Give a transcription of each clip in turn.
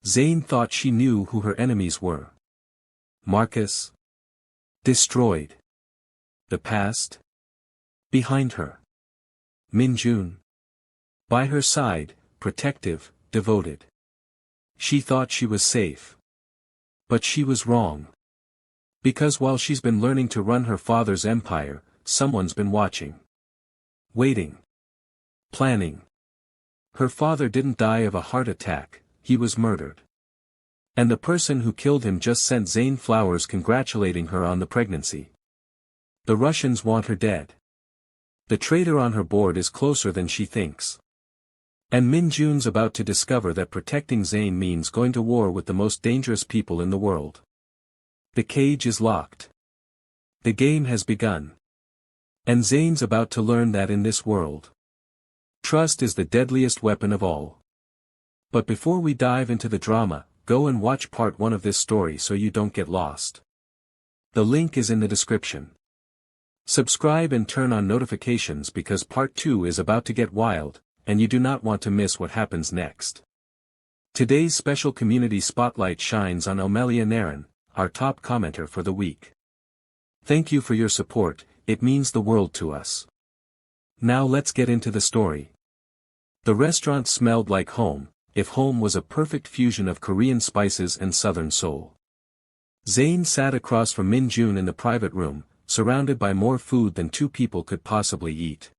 Zayn thought she knew who her enemies were. Marcus. Destroyed. The past. Behind her. Minjun. By her side, protective, devoted. She thought she was safe. But she was wrong. Because while she's been learning to run her father's empire, someone's been watching. Waiting. Planning. Her father didn't die of a heart attack, he was murdered. And the person who killed him just sent Zayn flowers congratulating her on the pregnancy. The Russians want her dead. The traitor on her board is closer than she thinks. And Minjun's about to discover that protecting Zayn means going to war with the most dangerous people in the world. The cage is locked. The game has begun. And Zayn's about to learn that in this world, trust is the deadliest weapon of all. But before we dive into the drama, go and watch part 1 of this story so you don't get lost. The link is in the description. Subscribe and turn on notifications because part 2 is about to get wild, and you do not want to miss what happens next. Today's special community spotlight shines on Omelia Naren, our top commenter for the week. Thank you for your support, it means the world to us. Now let's get into the story. The restaurant smelled like home, if home was a perfect fusion of Korean spices and Southern soul. Zayn sat across from Minjun in the private room, surrounded by more food than 2 people could possibly eat.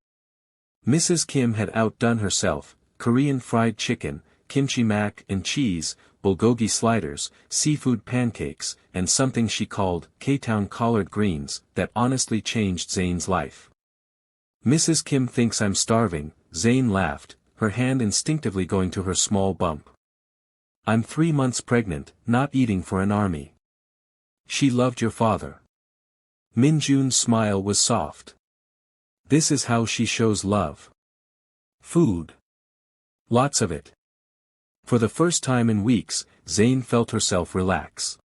Mrs. Kim had outdone herself, Korean fried chicken, kimchi mac and cheese, bulgogi sliders, seafood pancakes, and something she called K-Town collard greens, that honestly changed Zayn's life. Mrs. Kim thinks I'm starving, Zayn laughed, her hand instinctively going to her small bump. I'm 3 months pregnant, not eating for an army. She loved your father. Minjun's smile was soft. This is how she shows love. Food. Lots of it. For the first time in weeks, Zayn felt herself relax.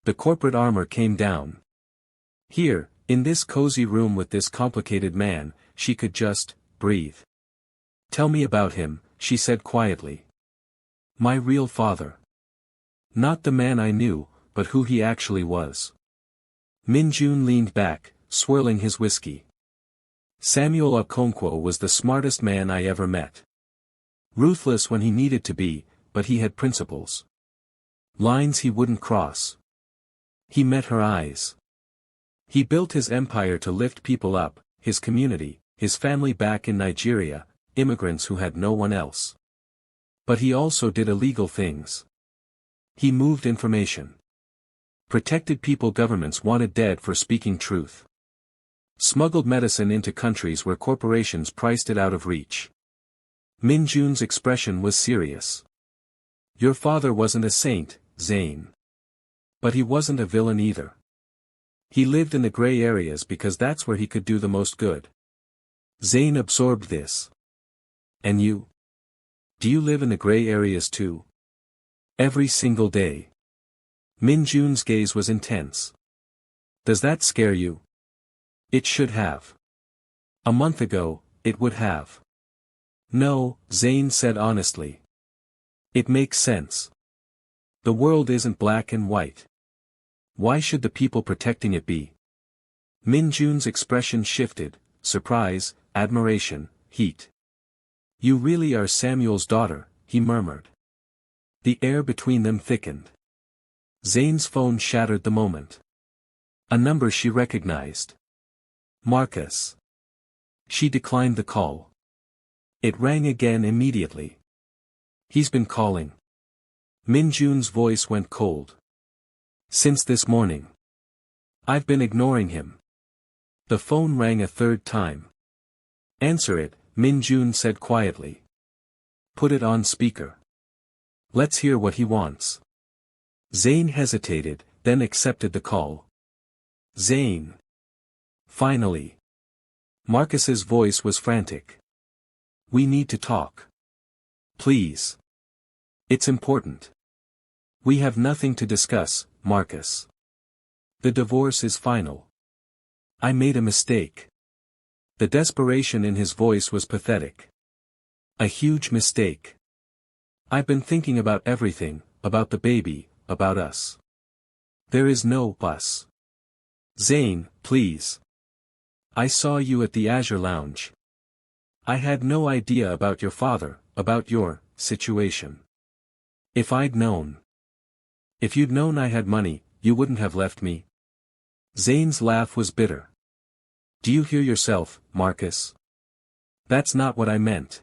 The corporate armor came down. Here, in this cozy room with this complicated man, she could just breathe. Tell me about him, she said quietly. My real father. Not the man I knew, but who he actually was. Minjun leaned back, swirling his whiskey. Samuel Okonkwo was the smartest man I ever met. Ruthless when he needed to be, but he had principles. Lines he wouldn't cross. He met her eyes. He built his empire to lift people up, his community, his family back in Nigeria, immigrants who had no one else. But he also did illegal things. He moved information. Protected people governments wanted dead for speaking truth. Smuggled medicine into countries where corporations priced it out of reach. Minjun's expression was serious. Your father wasn't a saint, Zayn. But he wasn't a villain either. He lived in the gray areas because that's where he could do the most good. Zayn absorbed this. And you? Do you live in the gray areas too? Every single day. Minjun's gaze was intense. Does that scare you? It should have. A month ago, it would have. No, Zayn said honestly. It makes sense. The world isn't black and white. Why should the people protecting it be? Minjun's expression shifted, surprise, admiration, heat. You really are Samuel's daughter, he murmured. The air between them thickened. Zayn's phone shattered the moment. A number she recognized. Marcus. She declined the call. It rang again immediately. He's been calling. Minjun's voice went cold. Since this morning. I've been ignoring him. The phone rang a 3rd time. Answer it, Minjun said quietly. Put it on speaker. Let's hear what he wants. Zayn hesitated, then accepted the call. Zayn. Finally. Marcus's voice was frantic. We need to talk. Please. It's important. We have nothing to discuss, Marcus. The divorce is final. I made a mistake. The desperation in his voice was pathetic. A huge mistake. I've been thinking about everything, about the baby, about us. There is no us. Zane, please. I saw you at the Azure Lounge. I had no idea about your father, about your situation. If I'd known. If you'd known I had money, you wouldn't have left me. Zane's laugh was bitter. Do you hear yourself, Marcus? That's not what I meant.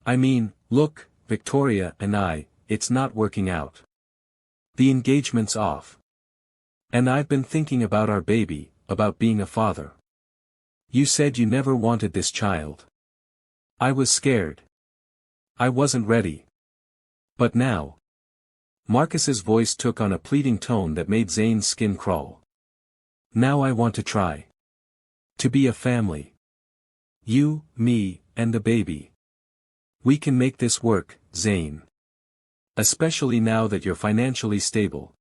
I mean, look, Victoria and I, it's not working out. The engagement's off. And I've been thinking about our baby, about being a father. You said you never wanted this child. I was scared. I wasn't ready. But now. Marcus's voice took on a pleading tone that made Zane's skin crawl. Now I want to try. To be a family. You, me, and the baby. We can make this work, Zane. Especially now that you're financially stable.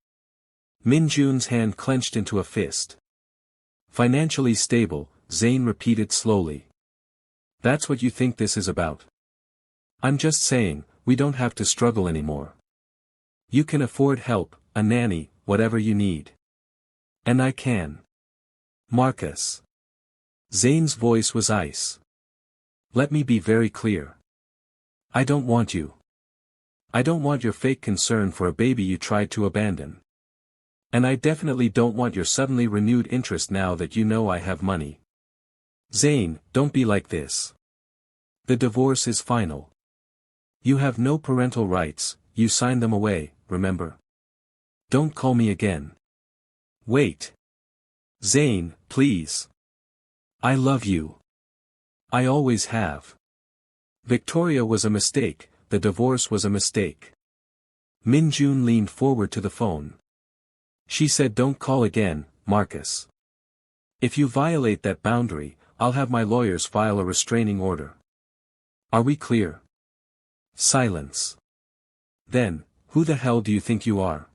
Min-jun's hand clenched into a fist. Financially stable, Zane repeated slowly. That's what you think this is about? I'm just saying, we don't have to struggle anymore. You can afford help, a nanny, whatever you need. And I can. Marcus. Zane's voice was ice. Let me be very clear. I don't want you. I don't want your fake concern for a baby you tried to abandon. And I definitely don't want your suddenly renewed interest now that you know I have money. Zane, don't be like this. The divorce is final. You have no parental rights, you signed them away, remember? Don't call me again. Wait. Zane, please. I love you. I always have. Victoria was a mistake, the divorce was a mistake. Min-jun leaned forward to the phone. She said don't call again, Marcus. If you violate that boundary, I'll have my lawyers file a restraining order. Are we clear? Silence. Then, who the hell do you think you are?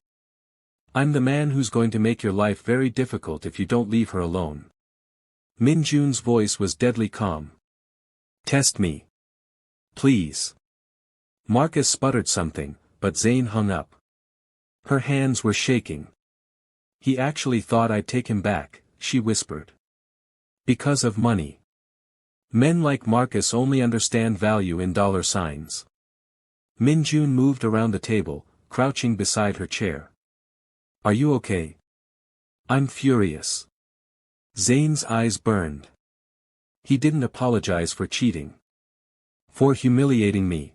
I'm the man who's going to make your life very difficult if you don't leave her alone. Min-jun's voice was deadly calm. Test me. Please. Marcus sputtered something, but Zane hung up. Her hands were shaking. He actually thought I'd take him back, she whispered. Because of money. Men like Marcus only understand value in dollar signs. Min-jun moved around the table, crouching beside her chair. Are you okay? I'm furious. Zane's eyes burned. He didn't apologize for cheating. For humiliating me.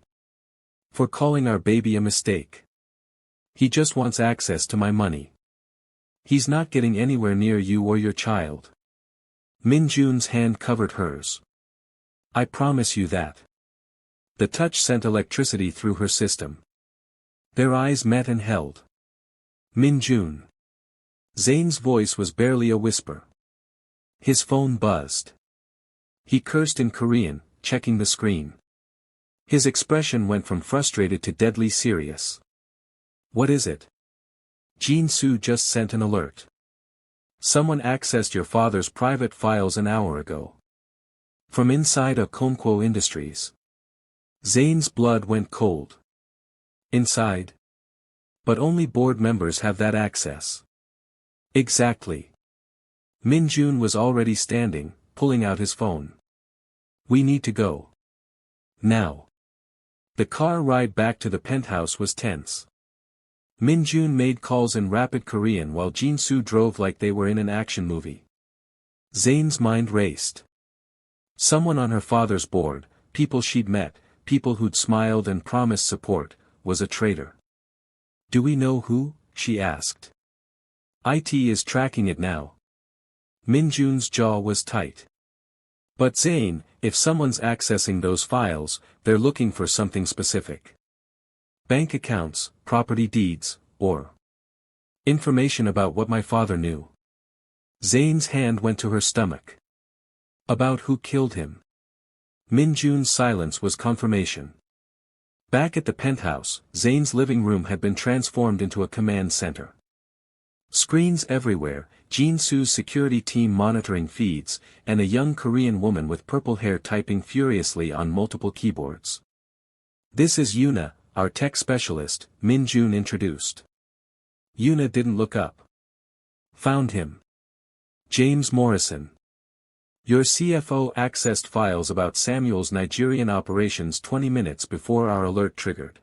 For calling our baby a mistake. He just wants access to my money. He's not getting anywhere near you or your child. Min-jun's hand covered hers. I promise you that. The touch sent electricity through her system. Their eyes met and held. Min-jun. Zane's voice was barely a whisper. His phone buzzed. He cursed in Korean, checking the screen. His expression went from frustrated to deadly serious. What is it? Jin-soo just sent an alert. Someone accessed your father's private files an hour ago. From inside a Konquo Industries. Zane's blood went cold. Inside? But only board members have that access. Exactly. Min-jun was already standing, pulling out his phone. We need to go. Now. The car ride back to the penthouse was tense. Min-jun made calls in rapid Korean while Jin-soo drove like they were in an action movie. Zane's mind raced. Someone on her father's board, people she'd met, people who'd smiled and promised support, was a traitor. Do we know who? She asked. IT is tracking it now. Min-jun's jaw was tight. But Zane, if someone's accessing those files, they're looking for something specific. Bank accounts, property deeds, or information about what my father knew. Zane's hand went to her stomach. About who killed him. Min-jun's silence was confirmation. Back at the penthouse, Zane's living room had been transformed into a command center. Screens everywhere, Jin-soo's security team monitoring feeds, and a young Korean woman with purple hair typing furiously on multiple keyboards. This is Yuna, our tech specialist, Min Jun introduced. Yuna didn't look up. Found him. James Morrison. Your CFO accessed files about Samuel's Nigerian operations 20 minutes before our alert triggered.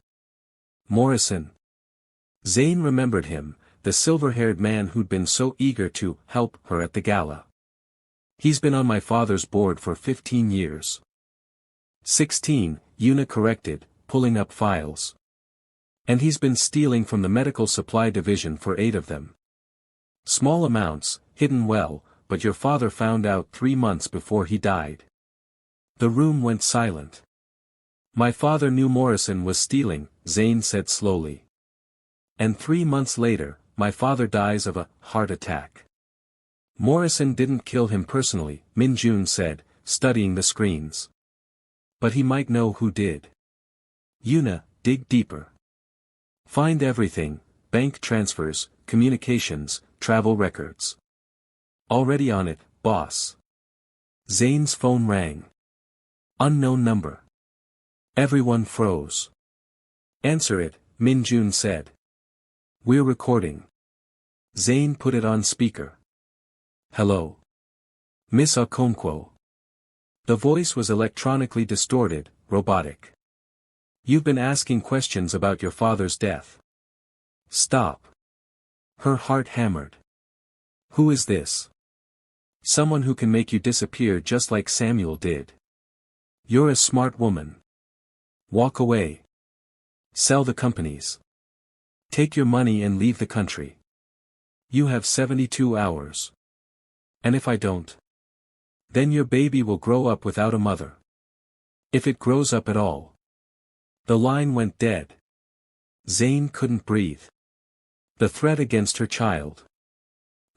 Morrison. Zane remembered him, the silver-haired man who'd been so eager to help her at the gala. He's been on my father's board for 15 years. 16, Yuna corrected, pulling up files. And he's been stealing from the medical supply division for 8 of them. Small amounts, hidden well, but your father found out 3 months before he died. The room went silent. My father knew Morrison was stealing, Zane said slowly. And 3 months later, my father dies of a heart attack. Morrison didn't kill him personally, Min Jun said, studying the screens. But he might know who did. Yuna, dig deeper. Find everything, bank transfers, communications, travel records. Already on it, boss. Zane's phone rang. Unknown number. Everyone froze. Answer it, Min Jun said. We're recording. Zane put it on speaker. Hello. Miss Okonkwo. The voice was electronically distorted, robotic. You've been asking questions about your father's death. Stop. Her heart hammered. Who is this? Someone who can make you disappear just like Samuel did. You're a smart woman. Walk away. Sell the companies. Take your money and leave the country. You have 72 hours. And if I don't? Then your baby will grow up without a mother. If it grows up at all. The line went dead. Zane couldn't breathe. The threat against her child.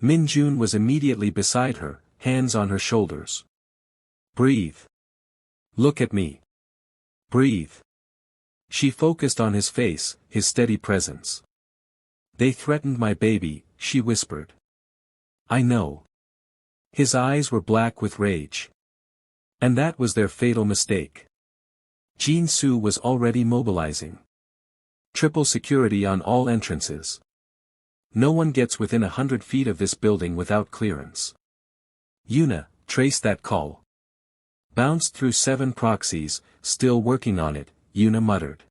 Min Jun was immediately beside her, hands on her shoulders. Breathe. Look at me. Breathe. She focused on his face, his steady presence. They threatened my baby, she whispered. I know. His eyes were black with rage. And that was their fatal mistake. Jin-Soo was already mobilizing. Triple security on all entrances. No one gets within 100 feet of this building without clearance. Yuna, trace that call. Bounced through 7 proxies, still working on it, Yuna muttered.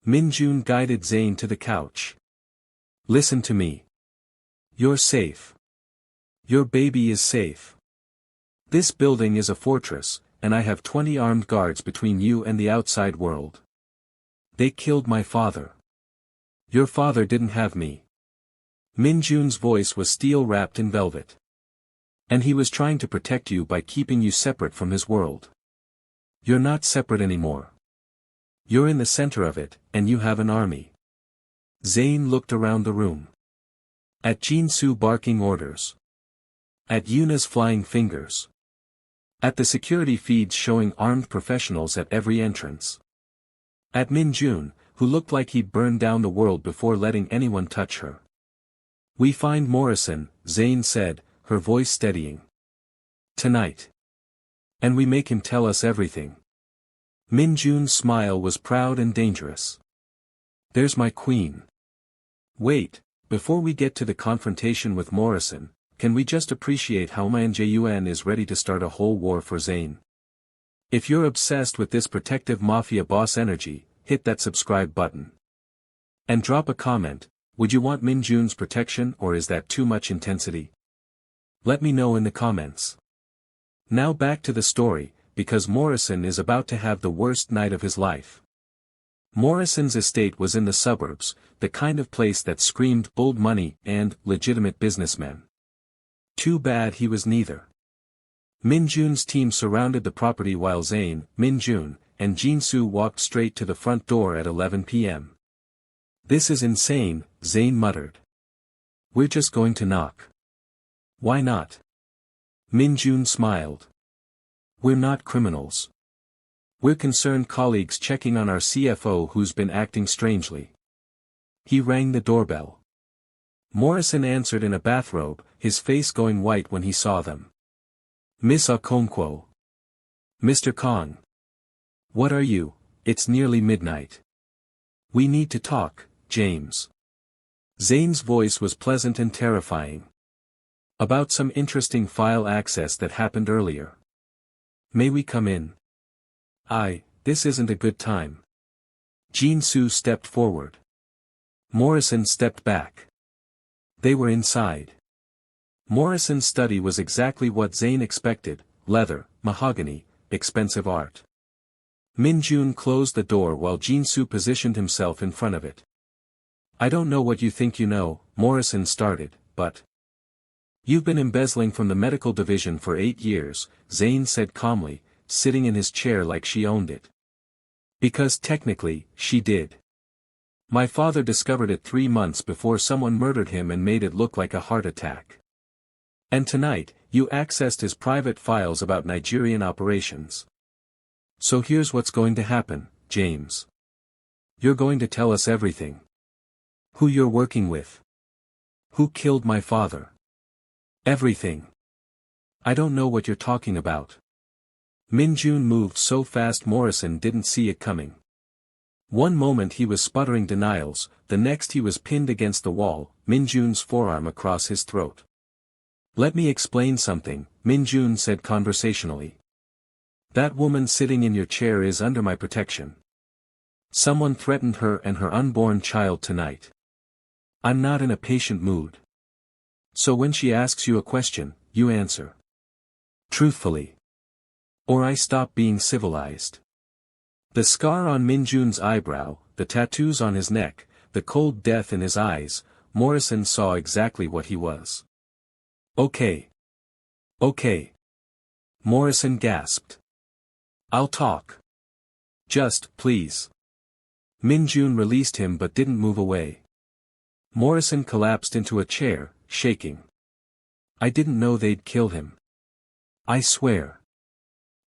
Min Jun guided Zane to the couch. Listen to me. You're safe. Your baby is safe. This building is a fortress, and I have 20 armed guards between you and the outside world. They killed my father. Your father didn't have me. Min Jun's voice was steel wrapped in velvet. And he was trying to protect you by keeping you separate from his world. You're not separate anymore. You're in the center of it, and you have an army. Zane looked around the room. At Jin-Soo barking orders. At Yuna's flying fingers. At the security feeds showing armed professionals at every entrance. At Min Jun, who looked like he'd burn down the world before letting anyone touch her. We find Morrison, Zane said, her voice steadying. Tonight. And we make him tell us everything. Min Jun's smile was proud and dangerous. There's my queen. Wait, before we get to the confrontation with Morrison, can we just appreciate how Man Jun is ready to start a whole war for Zane? If you're obsessed with this protective mafia boss energy, hit that subscribe button. And drop a comment, would you want Min Jun's protection or is that too much intensity? Let me know in the comments. Now back to the story, because Morrison is about to have the worst night of his life. Morrison's estate was in the suburbs, the kind of place that screamed bold money and legitimate businessmen. Too bad he was neither. Min Jun's team surrounded the property while Zane, Min Jun, and Jin-Soo walked straight to the front door at 11 p.m. This is insane, Zane muttered. We're just going to knock. Why not? Min Jun smiled. We're not criminals. We're concerned colleagues checking on our CFO who's been acting strangely. He rang the doorbell. Morrison answered in a bathrobe, his face going white when he saw them. Miss Okonkwo. Mr. Kong. What are you? It's nearly midnight. We need to talk, James. Zane's voice was pleasant and terrifying. About some interesting file access that happened earlier. May we come in? This isn't a good time. Jin-soo stepped forward. Morrison stepped back. They were inside. Morrison's study was exactly what Zane expected: leather, mahogany, expensive art. Min-jun closed the door while Jin-soo positioned himself in front of it. I don't know what you think you know, Morrison started, but... You've been embezzling from the medical division for 8 years, Zane said calmly, sitting in his chair like she owned it. Because technically, she did. My father discovered it 3 months before someone murdered him and made it look like a heart attack. And tonight, you accessed his private files about Nigerian operations. So here's what's going to happen, James. You're going to tell us everything. Who you're working with. Who killed my father. Everything. I don't know what you're talking about. Min-jun moved so fast Morrison didn't see it coming. One moment he was sputtering denials, the next he was pinned against the wall, Min-jun's forearm across his throat. Let me explain something, Min-jun said conversationally. That woman sitting in your chair is under my protection. Someone threatened her and her unborn child tonight. I'm not in a patient mood. So when she asks you a question, you answer. Truthfully. Or I stop being civilized. The scar on Min-jun's eyebrow, the tattoos on his neck, the cold death in his eyes, Morrison saw exactly what he was. Okay. Okay. Morrison gasped. I'll talk. Just, please. Min-jun released him but didn't move away. Morrison collapsed into a chair, shaking. I didn't know they'd kill him. I swear.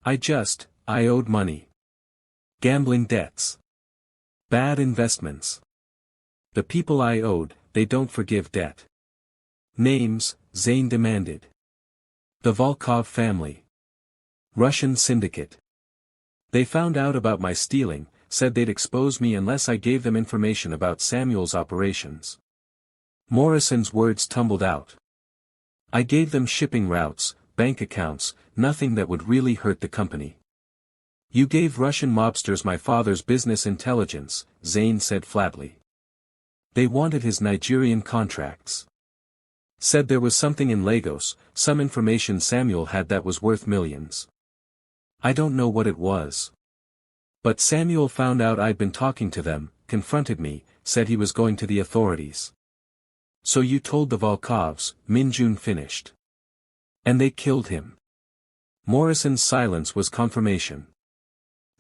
I owed money. Gambling debts. Bad investments. The people I owed, they don't forgive debt. Names, Zane demanded. The Volkov family. Russian syndicate. They found out about my stealing, said they'd expose me unless I gave them information about Samuel's operations. Morrison's words tumbled out. I gave them shipping routes, bank accounts, nothing that would really hurt the company. You gave Russian mobsters my father's business intelligence, Zane said flatly. They wanted his Nigerian contracts. Said there was something in Lagos, some information Samuel had that was worth millions. I don't know what it was. But Samuel found out I'd been talking to them, confronted me, said he was going to the authorities. So you told the Volkovs, Min-jun finished. And they killed him. Morrison's silence was confirmation.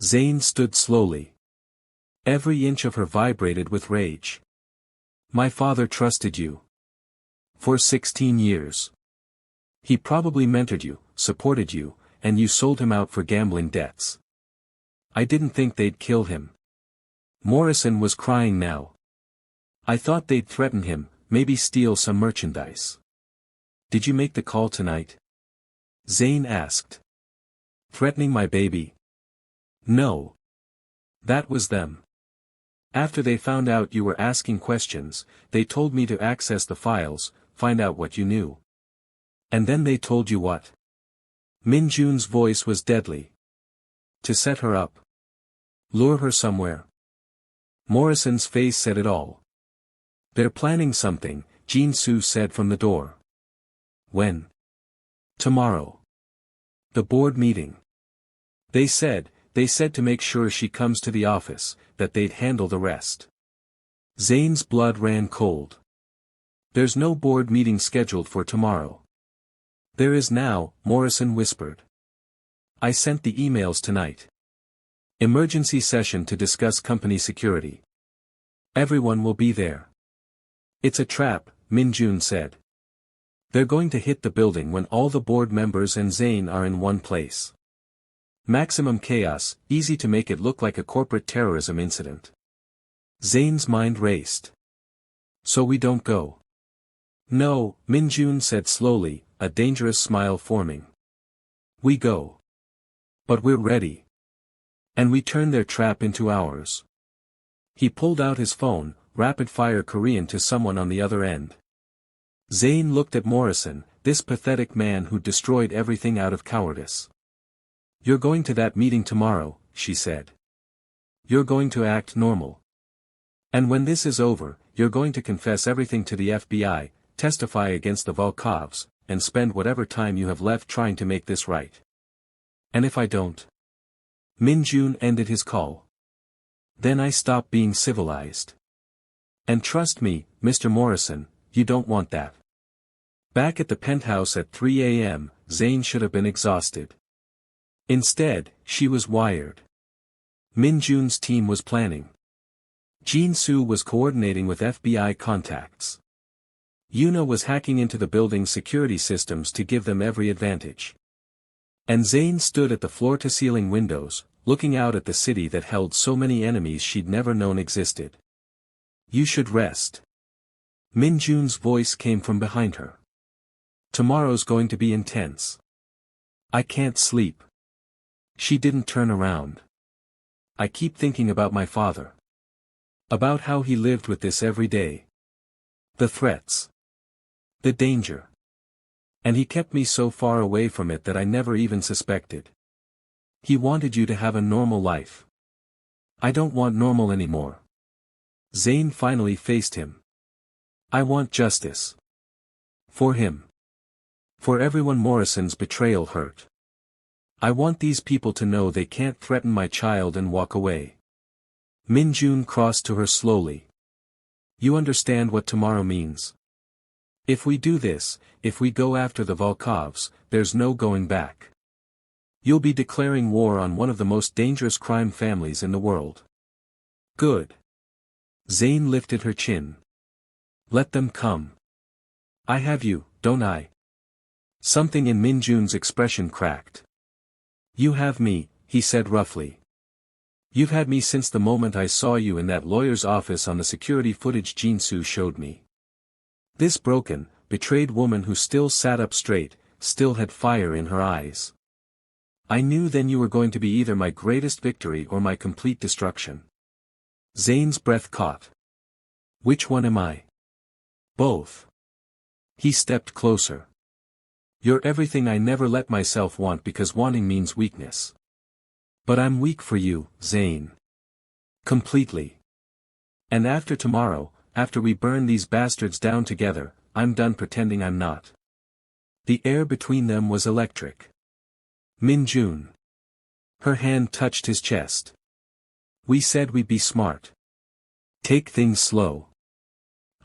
Zane stood slowly. Every inch of her vibrated with rage. My father trusted you. For 16 years. He probably mentored you, supported you, and you sold him out for gambling debts. I didn't think they'd kill him. Morrison was crying now. I thought they'd threaten him, maybe steal some merchandise. Did you make the call tonight? Zane asked. Threatening my baby? No. That was them. After they found out you were asking questions, they told me to access the files, find out what you knew. And then they told you what? Min-jun's voice was deadly. To set her up. Lure her somewhere. Morrison's face said it all. They're planning something, Jin-soo said from the door. When? Tomorrow. The board meeting. They said to make sure she comes to the office, that they'd handle the rest. Zane's blood ran cold. There's no board meeting scheduled for tomorrow. There is now, Morrison whispered. I sent the emails tonight. Emergency session to discuss company security. Everyone will be there. It's a trap, Min-jun said. They're going to hit the building when all the board members and Zane are in one place. Maximum chaos, easy to make it look like a corporate terrorism incident. Zane's mind raced. So we don't go. No, Min-jun said slowly, a dangerous smile forming. We go. But we're ready. And we turn their trap into ours. He pulled out his phone, rapid-fire Korean to someone on the other end. Zayn looked at Morrison, this pathetic man who destroyed everything out of cowardice. "You're going to that meeting tomorrow," she said. "You're going to act normal. And when this is over, you're going to confess everything to the FBI, testify against the Volkovs, and spend whatever time you have left trying to make this right. And if I don't?" Min-jun ended his call. "Then I stop being civilized. And trust me, Mr. Morrison, you don't want that." Back at the penthouse at 3 a.m., Zayn should have been exhausted. Instead, she was wired. Min-jun's team was planning. Jin-soo was coordinating with FBI contacts. Yuna was hacking into the building's security systems to give them every advantage. And Zayn stood at the floor-to-ceiling windows, looking out at the city that held so many enemies she'd never known existed. "You should rest." Min-jun's voice came from behind her. "Tomorrow's going to be intense. I can't sleep." She didn't turn around. "I keep thinking about my father. About how he lived with this every day. The threats. The danger. And he kept me so far away from it that I never even suspected. He wanted you to have a normal life. I don't want normal anymore." Zayn finally faced him. "I want justice. For him. For everyone Morrison's betrayal hurt. I want these people to know they can't threaten my child and walk away." Min-jun crossed to her slowly. "You understand what tomorrow means? If we do this, if we go after the Volkovs, there's no going back. You'll be declaring war on one of the most dangerous crime families in the world." "Good." Zayn lifted her chin. "Let them come. I have you, don't I?" Something in Min-jun's expression cracked. "You have me," he said roughly. "You've had me since the moment I saw you in that lawyer's office on the security footage Jin-soo showed me. This broken, betrayed woman who still sat up straight, still had fire in her eyes. I knew then you were going to be either my greatest victory or my complete destruction." Zayn's breath caught. "Which one am I?" "Both." He stepped closer. "You're everything I never let myself want because wanting means weakness. But I'm weak for you, Zayn. Completely. And after tomorrow, after we burn these bastards down together, I'm done pretending I'm not." The air between them was electric. Min-jun. Her hand touched his chest. "We said we'd be smart. Take things slow.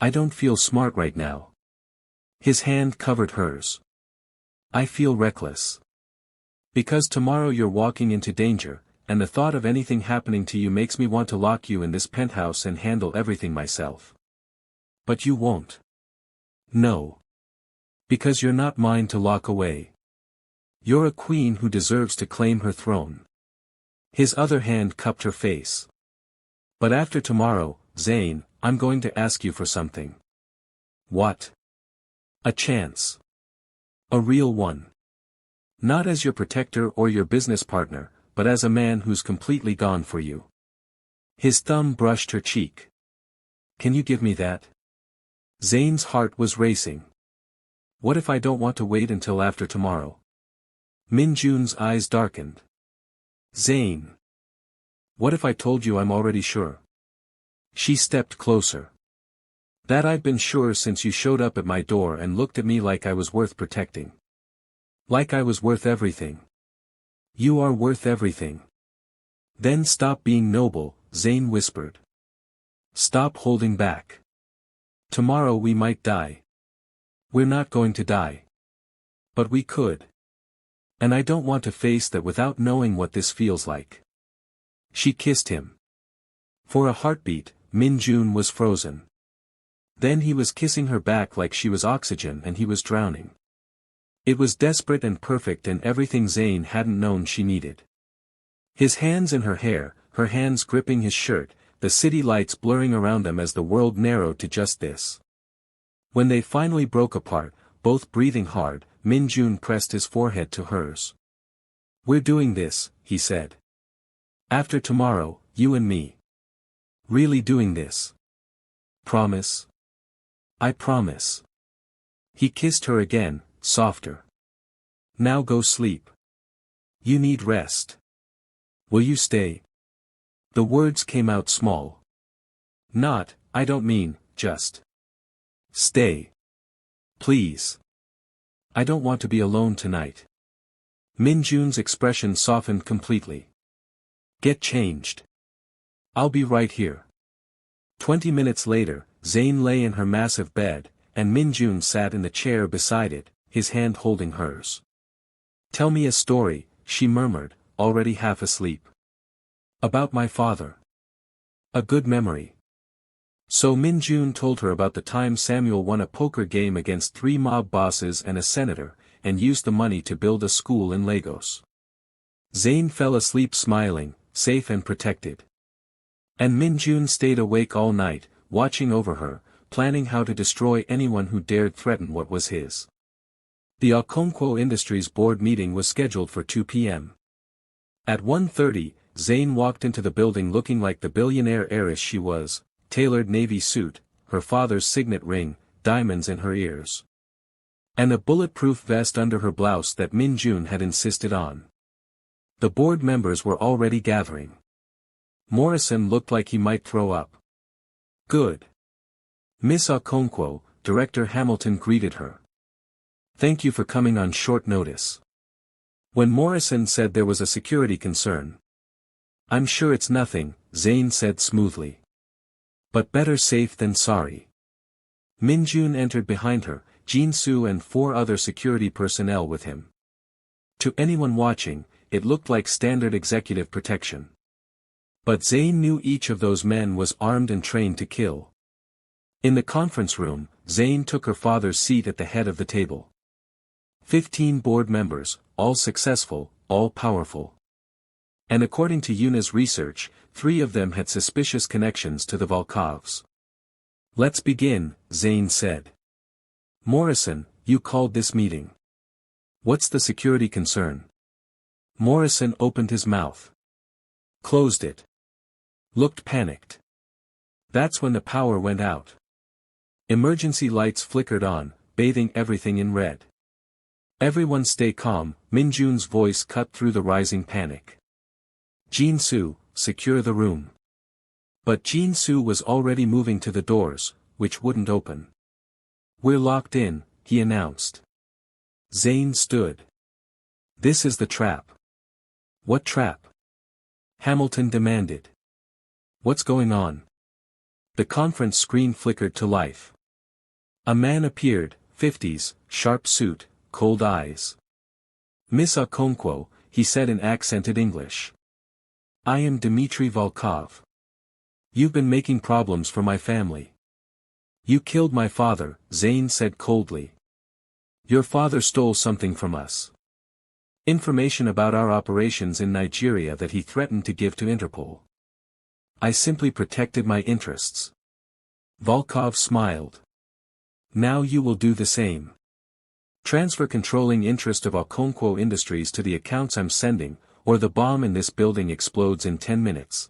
I don't feel smart right now." His hand covered hers. "I feel reckless. Because tomorrow you're walking into danger, and the thought of anything happening to you makes me want to lock you in this penthouse and handle everything myself. But you won't. No. Because you're not mine to lock away. You're a queen who deserves to claim her throne." His other hand cupped her face. "But after tomorrow, Zayn, I'm going to ask you for something." "What?" "A chance. A real one. Not as your protector or your business partner, but as a man who's completely gone for you." His thumb brushed her cheek. "Can you give me that?" Zayn's heart was racing. "What if I don't want to wait until after tomorrow?" Min-jun's eyes darkened. "Zayn. What if I told you I'm already sure?" She stepped closer. "That I've been sure since you showed up at my door and looked at me like I was worth protecting. Like I was worth everything. You are worth everything." "Then stop being noble," Zayn whispered. "Stop holding back. Tomorrow we might die. We're not going to die. But we could. And I don't want to face that without knowing what this feels like." She kissed him. For a heartbeat, Min-jun was frozen. Then he was kissing her back like she was oxygen and he was drowning. It was desperate and perfect and everything Zayn hadn't known she needed. His hands in her hair, her hands gripping his shirt, the city lights blurring around them as the world narrowed to just this. When they finally broke apart, both breathing hard, Min-jun pressed his forehead to hers. "We're doing this," he said. "After tomorrow, you and me. Really doing this? Promise? I promise. He kissed her again, softer. Now go sleep. You need rest. Will you stay? The words came out small. Not, I don't mean, just. Stay. Please. I don't want to be alone tonight. Min-jun's expression softened completely. Get changed. I'll be right here. 20 minutes later, Zayn lay in her massive bed, and Min-jun sat in the chair beside it, his hand holding hers. Tell me a story, she murmured, already half asleep. About my father. A good memory. So Min-jun told her about the time Samuel won a poker game against 3 mob bosses and a senator, and used the money to build a school in Lagos. Zayn fell asleep smiling, safe and protected. And Min-jun stayed awake all night, watching over her, planning how to destroy anyone who dared threaten what was his. The Afro-Korean Industries board meeting was scheduled for 2 p.m. At 1:30, Zayn walked into the building looking like the billionaire heiress she was, tailored navy suit, her father's signet ring, diamonds in her ears. And a bulletproof vest under her blouse that Min-jun had insisted on. The board members were already gathering. Morrison looked like he might throw up. Good. Miss Afro-Korean, Director Hamilton greeted her. Thank you for coming on short notice. When Morrison said there was a security concern. I'm sure it's nothing, Zayn said smoothly. But better safe than sorry. Min-jun entered behind her, Jin-soo and 4 other security personnel with him. To anyone watching, it looked like standard executive protection. But Zayn knew each of those men was armed and trained to kill. In the conference room, Zayn took her father's seat at the head of the table. 15 board members, all successful, all powerful. And according to Yuna's research, 3 of them had suspicious connections to the Volkovs. Let's begin, Zayn said. Morrison, you called this meeting. What's the security concern? Morrison opened his mouth. Closed it. Looked panicked. That's when the power went out. Emergency lights flickered on, bathing everything in red. Everyone stay calm, Min-jun's voice cut through the rising panic. Jin-soo, secure the room. But Jin-soo was already moving to the doors, which wouldn't open. We're locked in, he announced. Zayn stood. This is the trap. What trap? Hamilton demanded. What's going on? The conference screen flickered to life. A man appeared, 50s, sharp suit, cold eyes. Miss Afro-Korean, he said in accented English. I am Dmitry Volkov. You've been making problems for my family. You killed my father, Zayn said coldly. Your father stole something from us. Information about our operations in Nigeria that he threatened to give to Interpol. I simply protected my interests. Volkov smiled. Now you will do the same. Transfer controlling interest of Afro-Korean Industries to the accounts I'm sending, or the bomb in this building explodes in 10 minutes.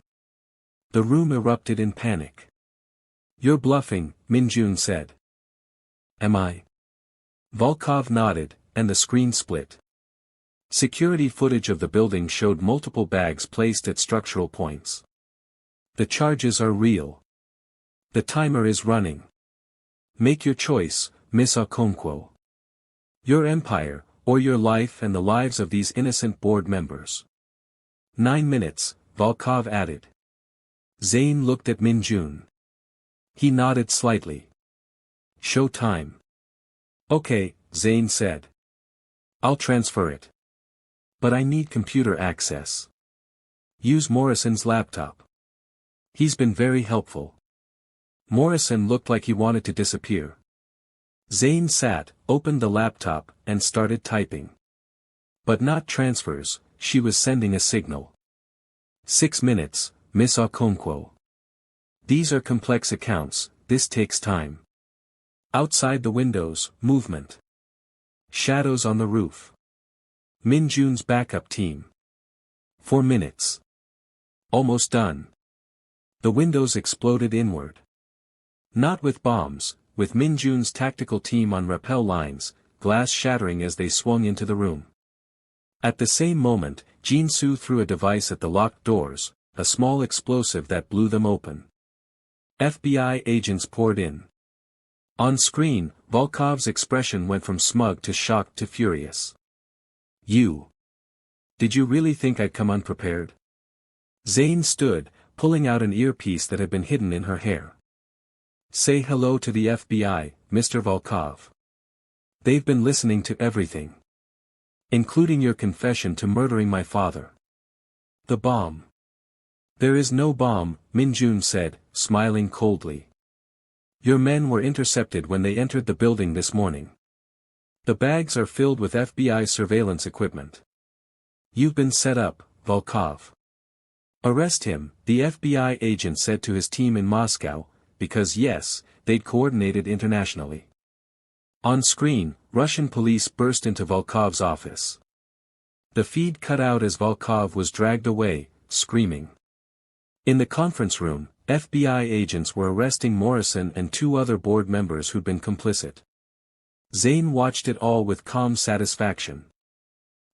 The room erupted in panic. You're bluffing, Min-jun said. Am I? Volkov nodded, and the screen split. Security footage of the building showed multiple bags placed at structural points. The charges are real. The timer is running. Make your choice, Miss Afro-Korean. Your empire, or your life and the lives of these innocent board members. 9 minutes, Volkov added. Zayn looked at Min-jun. He nodded slightly. Show time. Okay, Zayn said. I'll transfer it. But I need computer access. Use Morrison's laptop. He's been very helpful. Morrison looked like he wanted to disappear. Zayn sat, opened the laptop, and started typing. But not transfers, she was sending a signal. 6 minutes, Miss Afro-Korean. These are complex accounts, this takes time. Outside the windows, movement. Shadows on the roof. Min-jun's backup team. 4 minutes. Almost done. The windows exploded inward. Not with bombs, with Minjun's tactical team on rappel lines, glass shattering as they swung into the room. At the same moment, Jin-Soo threw a device at the locked doors, a small explosive that blew them open. FBI agents poured in. On screen, Volkov's expression went from smug to shocked to furious. "You. Did you really think I'd come unprepared?" Zane stood, pulling out an earpiece that had been hidden in her hair. "Say hello to the FBI, Mr. Volkov. They've been listening to everything. Including your confession to murdering my father." "The bomb." "There is no bomb," Minjun said, smiling coldly. "Your men were intercepted when they entered the building this morning. The bags are filled with FBI surveillance equipment. You've been set up, Volkov. Arrest him," the FBI agent said to his team in Moscow, because yes, they'd coordinated internationally. On screen, Russian police burst into Volkov's office. The feed cut out as Volkov was dragged away, screaming. In the conference room, FBI agents were arresting Morrison and 2 other board members who'd been complicit. Zane watched it all with calm satisfaction.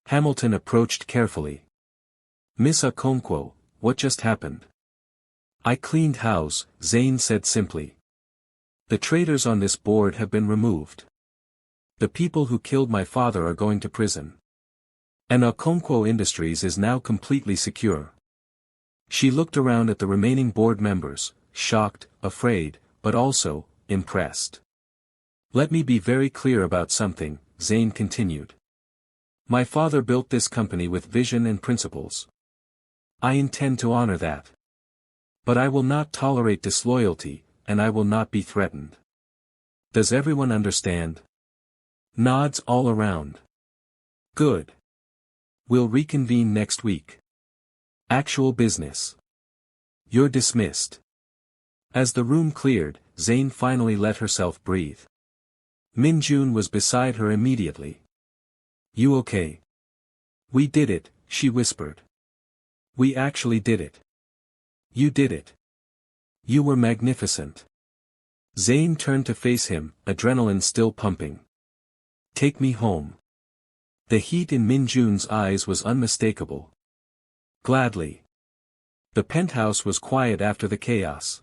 Hamilton approached carefully. "Miss Okonkwo, what just happened?" "I cleaned house," Zane said simply. "The traitors on this board have been removed. The people who killed my father are going to prison. And Okonkwo Industries is now completely secure." She looked around at the remaining board members, shocked, afraid, but also, impressed. "Let me be very clear about something," Zane continued. "My father built this company with vision and principles. I intend to honor that. But I will not tolerate disloyalty, and I will not be threatened. Does everyone understand?" Nods all around. "Good. We'll reconvene next week. Actual business. You're dismissed." As the room cleared, Zane finally let herself breathe. Minjun was beside her immediately. "You okay?" "We did it," she whispered. "We actually did it. You did it. You were magnificent." Zane turned to face him, adrenaline still pumping. "Take me home." The heat in Minjun's eyes was unmistakable. "Gladly." The penthouse was quiet after the chaos.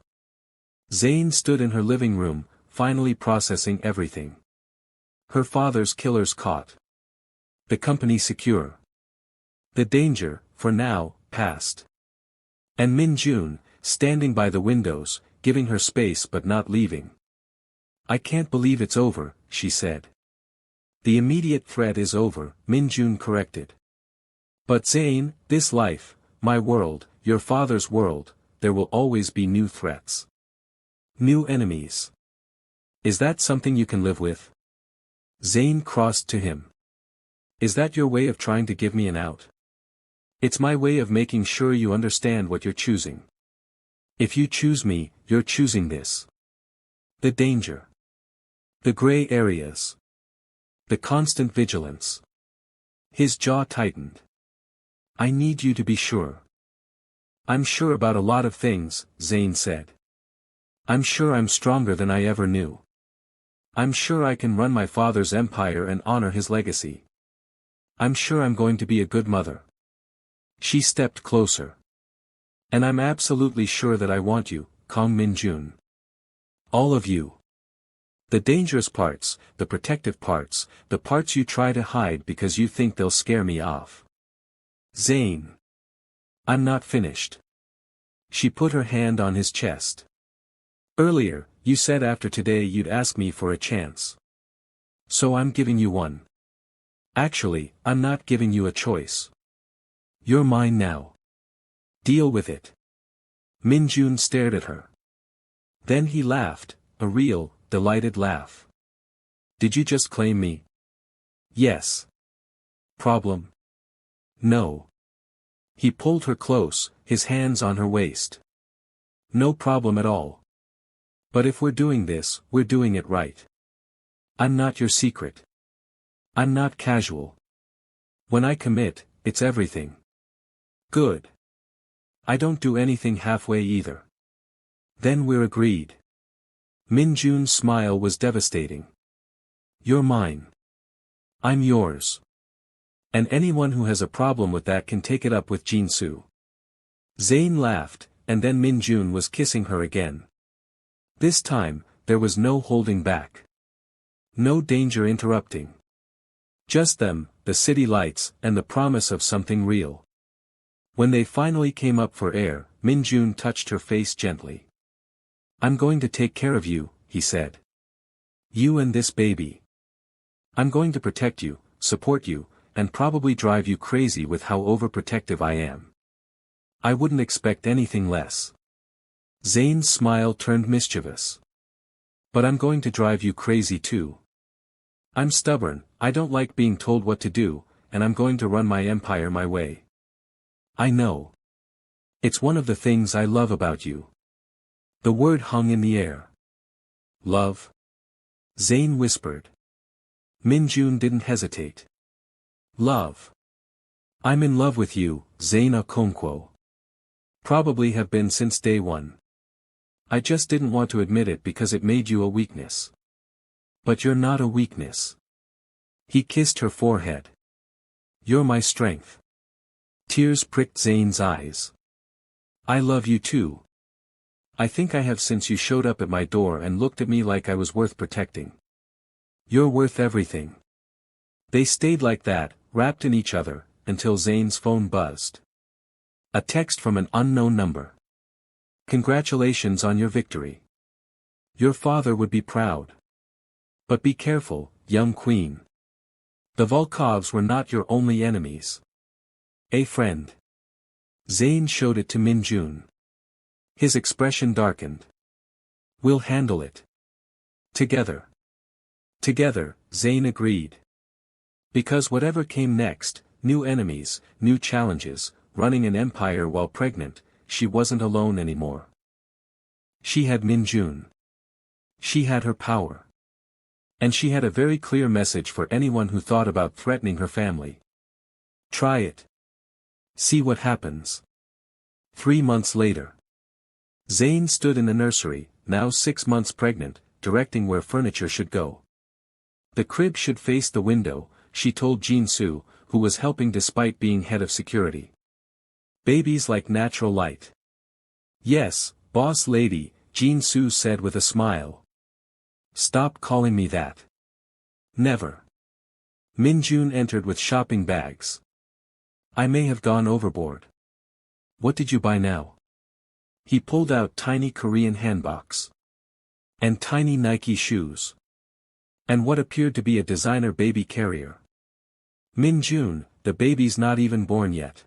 Zane stood in her living room, finally processing everything. Her father's killers caught. The company secure. The danger, for now, past. And Minjun, standing by the windows, giving her space but not leaving. "I can't believe it's over," she said. "The immediate threat is over," Minjun corrected. "But Zane, this life, my world, your father's world, there will always be new threats. New enemies. Is that something you can live with?" Zane crossed to him. "Is that your way of trying to give me an out?" "It's my way of making sure you understand what you're choosing. If you choose me, you're choosing this. The danger. The gray areas. The constant vigilance." His jaw tightened. "I need you to be sure." "I'm sure about a lot of things," Zane said. "I'm sure I'm stronger than I ever knew. I'm sure I can run my father's empire and honor his legacy. I'm sure I'm going to be a good mother." She stepped closer. "And I'm absolutely sure that I want you, Kong Minjun. All of you. The dangerous parts, the protective parts, the parts you try to hide because you think they'll scare me off." "Zane. I'm not finished." She put her hand on his chest. "Earlier, you said after today you'd ask me for a chance. So I'm giving you one. Actually, I'm not giving you a choice. You're mine now. Deal with it." Minjun stared at her. Then he laughed, a real, delighted laugh. "Did you just claim me?" "Yes." "Problem?" "No." He pulled her close, his hands on her waist. "No problem at all. But if we're doing this, we're doing it right. I'm not your secret. I'm not casual. When I commit, it's everything. Good. I don't do anything halfway either. Then we're agreed. Min Jun's smile was devastating. You're mine. I'm yours. And anyone who has a problem with that can take it up with Jin-soo. Zayn laughed, and then Min Jun was kissing her again. This time, there was no holding back. No danger interrupting. Just them, the city lights, and the promise of something real. When they finally came up for air, Min Jun touched her face gently. I'm going to take care of you, he said. You and this baby. I'm going to protect you, support you, and probably drive you crazy with how overprotective I am. I wouldn't expect anything less. Zayn's smile turned mischievous. But I'm going to drive you crazy too. I'm stubborn, I don't like being told what to do, and I'm going to run my empire my way. I know. It's one of the things I love about you. The word hung in the air. Love? Zayn whispered. Min Jun didn't hesitate. Love. I'm in love with you, Zayn Okonkwo. Probably have been since day one. I just didn't want to admit it because it made you a weakness. But you're not a weakness. He kissed her forehead. You're my strength. Tears pricked Zayn's eyes. I love you too. I think I have since you showed up at my door and looked at me like I was worth protecting. You're worth everything. They stayed like that, wrapped in each other, until Zayn's phone buzzed. A text from an unknown number. Congratulations on your victory. Your father would be proud. But be careful, young queen. The Volkovs were not your only enemies. A friend. Zayn showed it to Min Jun. His expression darkened. We'll handle it. Together. Together, Zayn agreed. Because whatever came next, new enemies, new challenges, running an empire while pregnant, she wasn't alone anymore. She had Min Jun. She had her power. And she had a very clear message for anyone who thought about threatening her family. Try it. See what happens. 3 months later. Zayn stood in the nursery, now 6 months pregnant, directing where furniture should go. The crib should face the window, she told Jin-soo, who was helping despite being head of security. Babies like natural light. Yes, boss lady, Jin-soo said with a smile. Stop calling me that. Never. Min Jun entered with shopping bags. I may have gone overboard. What did you buy now? He pulled out tiny Korean handbox. And tiny Nike shoes. And what appeared to be a designer baby carrier. Min Jun, the baby's not even born yet.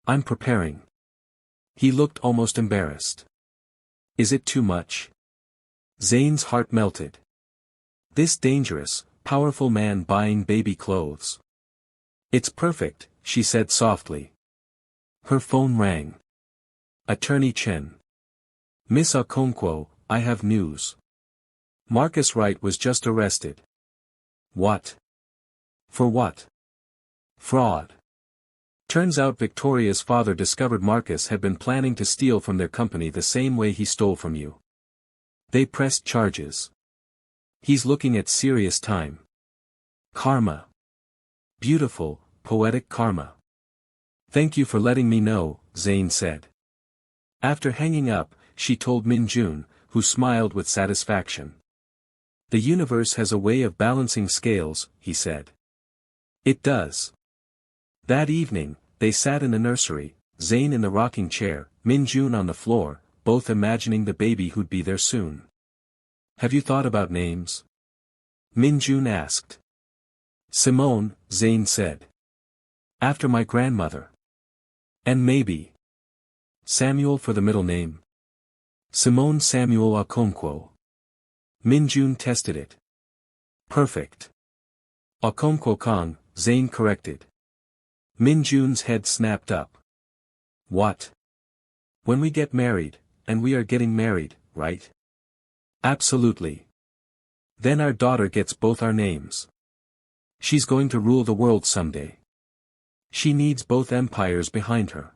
I'm preparing. He looked almost embarrassed. Is it too much? Zayn's heart melted. This dangerous, powerful man buying baby clothes. It's perfect, she said softly. Her phone rang. Attorney Chen. Miss Okonkwo, I have news. Marcus Wright was just arrested. What? For what? Fraud. Turns out Victoria's father discovered Marcus had been planning to steal from their company the same way he stole from you. They pressed charges. He's looking at serious time. Karma. Beautiful, poetic karma. Thank you for letting me know, Zayn said. After hanging up, she told Min Jun, who smiled with satisfaction. The universe has a way of balancing scales, he said. It does. That evening, they sat in the nursery, Zayn in the rocking chair, Min Jun on the floor, both imagining the baby who'd be there soon. Have you thought about names? Min Jun asked. Simone, Zayn said. After my grandmother. And maybe Samuel for the middle name. Simone Samuel Okonkwo. Min Jun tested it. Perfect. Okonkwo Kong, Zayn corrected. Min Jun's head snapped up. What? When we get married, and we are getting married, right? Absolutely. Then our daughter gets both our names. She's going to rule the world someday. She needs both empires behind her.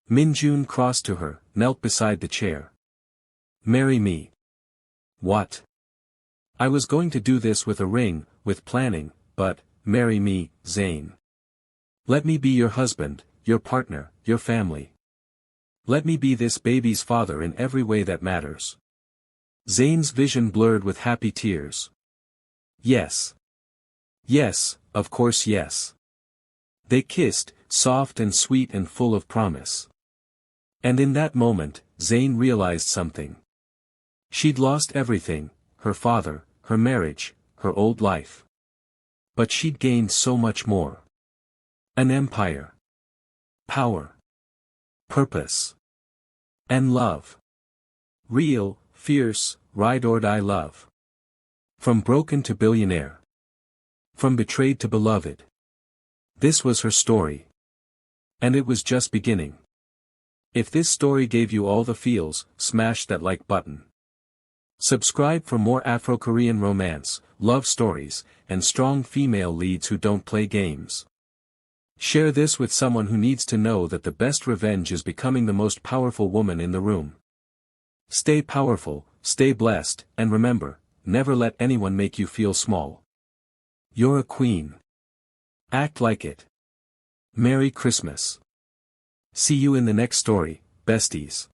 Min Jun crossed to her, knelt beside the chair. Marry me. What? I was going to do this with a ring, with planning, but, marry me, Zayn. Let me be your husband, your partner, your family. Let me be this baby's father in every way that matters. Zayn's vision blurred with happy tears. Yes. Yes, of course yes. They kissed, soft and sweet and full of promise. And in that moment, Zayn realized something. She'd lost everything, her father, her marriage, her old life. But she'd gained so much more. An empire. Power. Purpose. And love. Real, fierce, ride-or-die love. From broken to billionaire. From betrayed to beloved. This was her story. And it was just beginning. If this story gave you all the feels, smash that like button. Subscribe for more Afro-Korean romance, love stories, and strong female leads who don't play games. Share this with someone who needs to know that the best revenge is becoming the most powerful woman in the room. Stay powerful, stay blessed, and remember, never let anyone make you feel small. You're a queen. Act like it. Merry Christmas. See you in the next story, besties.